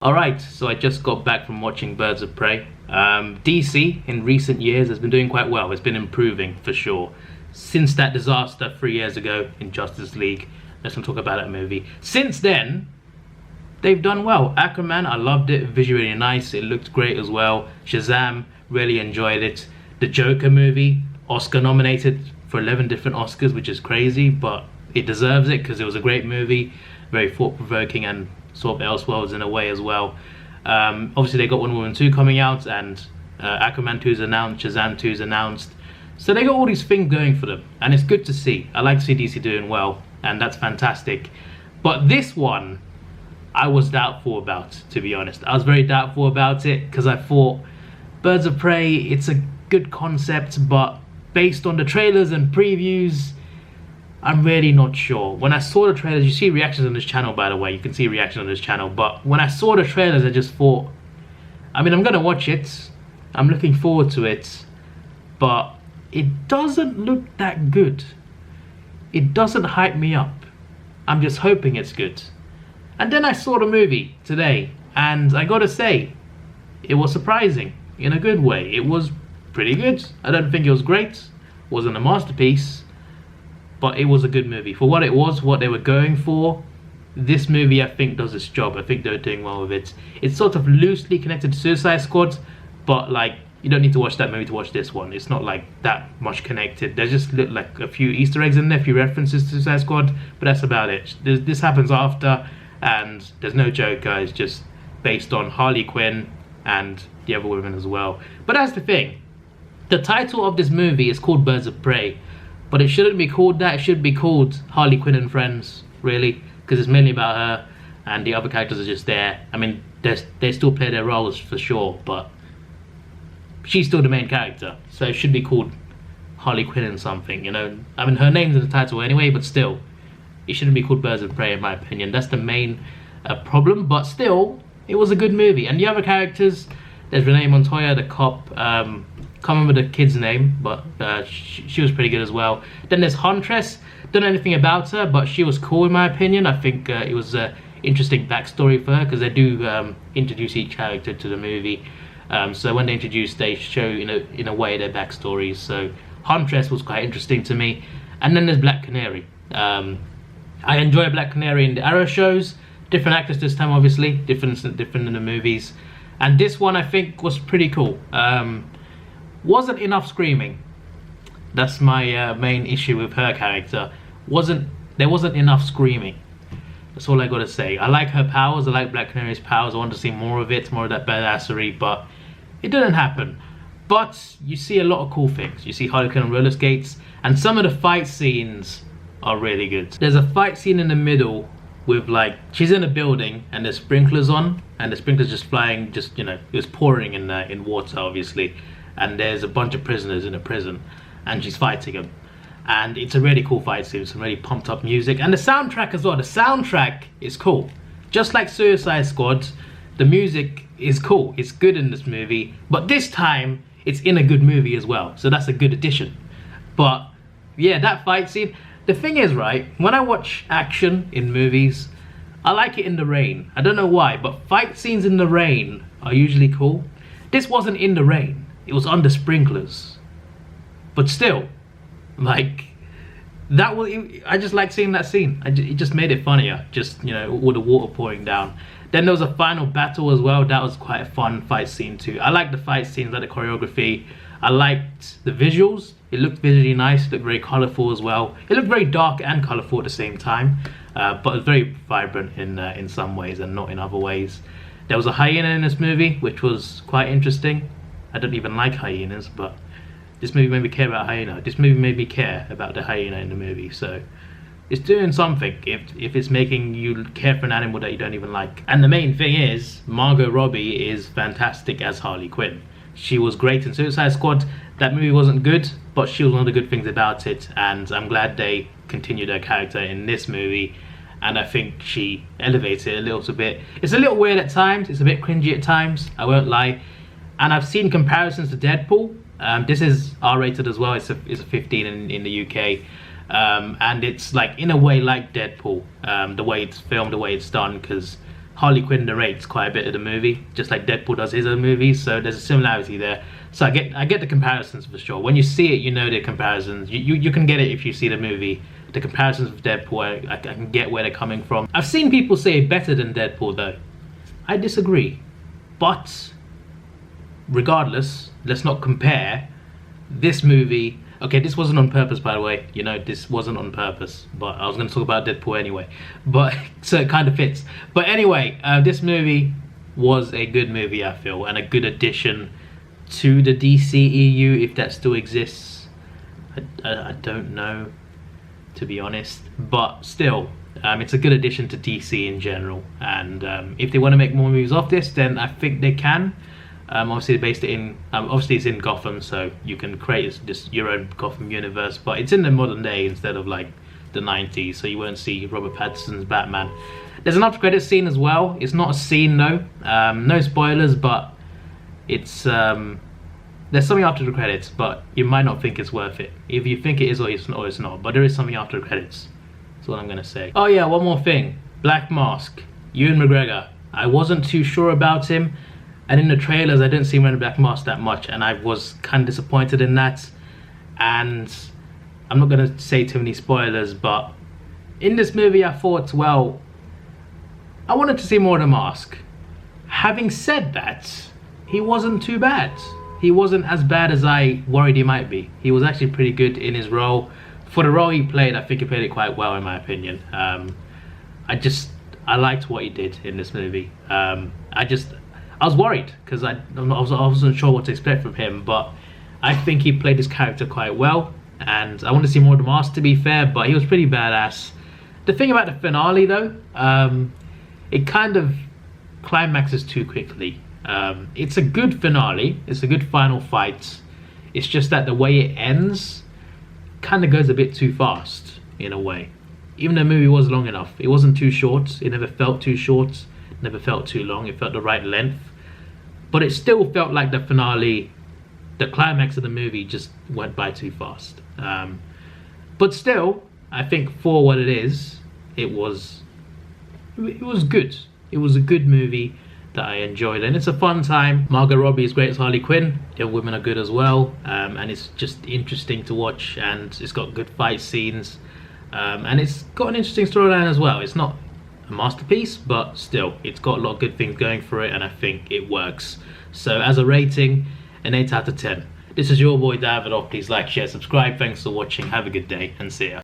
Alright, so I just got back from watching Birds of Prey. DC in recent years has been doing quite well. It's been improving for sure. Since that disaster 3 years ago in Justice League, let's not talk about that movie. Since then, they've done well. Aquaman, I loved it, visually nice, it looked great as well. Shazam, really enjoyed it. The Joker movie, Oscar nominated for 11 different Oscars, which is crazy, but it deserves it because it was a great movie, very thought-provoking and sort of Elseworlds in a way as well. Obviously they got Wonder Woman 2 coming out, and Aquaman 2 is announced, Shazam 2 is announced. So they got all these things going for them, and it's good to see. I like to see DC doing well, and that's fantastic. But this one, I was doubtful about, to be honest. I was very doubtful about it, because I thought Birds of Prey, it's a good concept, but based on the trailers and previews, I'm really not sure. When I saw the trailers, you see reactions on this channel, by the way, you can see reactions on this channel, but when I saw the trailers, I just thought, I mean, I'm gonna watch it, I'm looking forward to it, but it doesn't look that good. It doesn't hype me up. I'm just hoping it's good. And then I saw the movie today, and I gotta say, it was surprising in a good way. It was pretty good. I don't think it was great, wasn't a masterpiece, but it was a good movie. For what it was, what they were going for, this movie I think does its job. I think they're doing well with it. It's sort of loosely connected to Suicide Squad, but like, you don't need to watch that movie to watch this one. It's not like that much connected. There's just like a few Easter eggs in there, a few references to Suicide Squad, but that's about it. This happens after, and there's no Joker. It's just based on Harley Quinn and the other women as well. But that's the thing. The title of this movie is called Birds of Prey, but it shouldn't be called that. It should be called Harley Quinn and Friends, really, because it's mainly about her, and the other characters are just there. I mean, they still play their roles for sure, but she's still the main character, so it should be called Harley Quinn and something, you know. I mean, her name's in the title anyway, but still, it shouldn't be called Birds of Prey in my opinion. That's the main problem, but still, it was a good movie. And the other characters, there's Renee Montoya, the cop, can't remember the kid's name, but she was pretty good as well. Then there's Huntress, don't know anything about her, but she was cool in my opinion. I think it was an interesting backstory for her, because they do introduce each character to the movie. So when they introduce, they show in a way their backstories. So Huntress was quite interesting to me. And then there's Black Canary. I enjoy Black Canary in the Arrow shows. Different actors this time, obviously, different in the movies. And this one I think was pretty cool. Wasn't enough screaming. That's my main issue with her character. There wasn't enough screaming. That's all I gotta say. I like her powers. I like Black Canary's powers. I want to see more of it, more of that badassery, but it didn't happen. But you see a lot of cool things. You see Harley Quinn on roller skates, and some of the fight scenes are really good. There's a fight scene in the middle with, like, she's in a building and there's sprinklers on, and the sprinklers just flying, just, you know, it was pouring in water obviously, and there's a bunch of prisoners in a prison, and she's fighting them. And it's a really cool fight scene, some really pumped up music, and the soundtrack as well. The soundtrack is cool. Just like Suicide Squad, the music is cool. It's good in this movie, but this time it's in a good movie as well, so that's a good addition. But yeah, that fight scene, the thing is, right, when I watch action in movies, I like it in the rain. I don't know why, but fight scenes in the rain are usually cool. This wasn't in the rain, it was under sprinklers, but still, like, that was, I just like seeing that scene. It just made it funnier, just, you know, all the water pouring down. Then there was a final battle as well. That was quite a fun fight scene too. I like the fight scenes, I like the choreography. I liked the visuals. It looked visually nice, it looked very colourful as well. It looked very dark and colourful at the same time, but it was very vibrant in some ways and not in other ways. There was a hyena in this movie, which was quite interesting. I don't even like hyenas, but this movie made me care about a hyena. This movie made me care about the hyena in the movie, so it's doing something if it's making you care for an animal that you don't even like. And the main thing is, Margot Robbie is fantastic as Harley Quinn. She was great in Suicide Squad. That movie wasn't good, but she was one of the good things about it, and I'm glad they continued her character in this movie, and I think she elevates it a little bit. It's a little weird at times, it's a bit cringy at times, I won't lie, and I've seen comparisons to Deadpool. This is R-rated as well, it's a 15 in the UK, and it's like in a way like Deadpool, the way it's filmed, the way it's done, because Harley Quinn narrates quite a bit of the movie, just like Deadpool does his own movies, so there's a similarity there. So I get the comparisons for sure. When you see it, you know the comparisons. You can get it if you see the movie. The comparisons with Deadpool, I can get where they're coming from. I've seen people say better than Deadpool though. I disagree. But regardless, let's not compare this movie. Okay, this wasn't on purpose, by the way. You know, this wasn't on purpose. But I was going to talk about Deadpool anyway. But so it kind of fits. But anyway, this movie was a good movie, I feel, and a good addition to the DCEU, if that still exists. I don't know, to be honest. But still, it's a good addition to DC in general. And if they want to make more movies off this, then I think they can. Obviously they based it in, obviously it's in Gotham, so you can create just your own Gotham universe, but it's in the modern day instead of like the 90s, so you won't see Robert Pattinson's Batman. There's an after credits scene as well. It's not a scene though, no spoilers, but it's there's something after the credits, but you might not think it's worth it. If you think it is, or it's not, but there is something after the credits. That's what I'm gonna say. Oh yeah, one more thing. Black Mask, Ewan McGregor. I wasn't too sure about him. And in the trailers, I didn't see him wearing a black mask that much, and I was kind of disappointed in that. And I'm not going to say too many spoilers, but in this movie, I thought, well, I wanted to see more of the mask. Having said that, he wasn't too bad. He wasn't as bad as I worried he might be. He was actually pretty good in his role. For the role he played, I think he played it quite well, in my opinion. I liked what he did in this movie. I was worried because I wasn't sure what to expect from him, but I think he played his character quite well, and I want to see more of the mask, to be fair, but he was pretty badass. The thing about the finale though, it kind of climaxes too quickly. It's a good finale, it's a good final fight, it's just that the way it ends kind of goes a bit too fast in a way. Even though the movie was long enough, it wasn't too short, it never felt too short, never felt too long, it felt the right length. But it still felt like the finale, the climax of the movie just went by too fast. But still, I think for what it is, it was good. It was a good movie that I enjoyed, and it's a fun time. Margot Robbie is great as Harley Quinn. The other women are good as well, and it's just interesting to watch, and it's got good fight scenes, and it's got an interesting storyline as well. It's not a masterpiece, but still, it's got a lot of good things going for it, and I think it works. So as a rating, an 8 out of 10. This is your boy Davidoff. Please like, share, subscribe. Thanks for watching. Have a good day, and see ya.